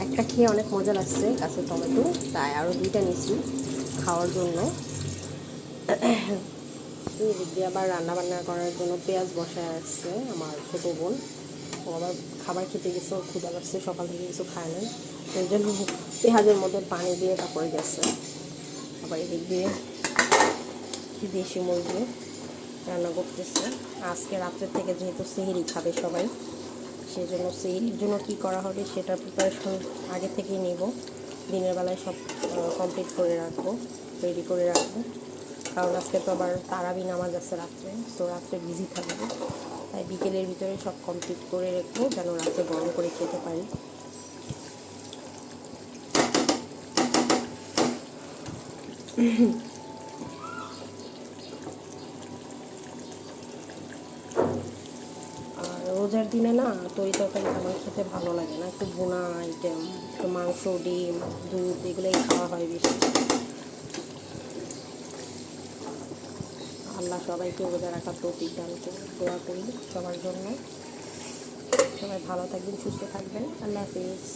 একটা খেয়ে অনেক মজা লাগছে গাছের টমেটো, তাই আরও 2টা নিছি খাওয়ার জন্য। এদিক দিয়ে আবার রান্নাবান্না করার জন্য পেঁয়াজ বসায় আসছে আমার ছোটো বোন। ও আবার খাবার খেতে গেছে, ওর ক্ষুধা লাগছে, সকাল থেকে কিছু খায় নাই, ওই জন্য পেঁয়াজের মধ্যে পানি দিয়ে তারপরে গেছে। আবার এদিক দিয়ে দেশি মুরগি রান্না করতেছে আজকে রাত্রের থেকে, যেহেতু সেহরি খাবে সবাই, সেই জন্য সেহরির জন্য কী করা হবে সেটার প্রিপারেশন আগে থেকেই নেব। দিনের বেলায় সব কমপ্লিট করে রাখবো, রেডি করে রাখবো, কারণ আজকে তো আবার তারাবি নামাজ আছে রাত্রে, তো রাত্রে বিজি থাকবো, তাই বিকেলের ভিতরে সব কমপ্লিট করে রাখবো যেন রাত্রে গরম করে খেতে পারি। আর রোজার দিনে না তরি তরকারি আমার খেতে ভালো লাগে না, একটু ভুনা আইটেম, একটু মাংস, ডিম, দুধ এগুলোই খাওয়া হয় বেশি। আল্লাহ সবাইকে রোজা রাখার তৌফিক দান করে দোয়া করি সবার জন্য। সবাই ভালো থাকবেন, সুস্থ থাকবেন। আল্লাহ হাফিজ।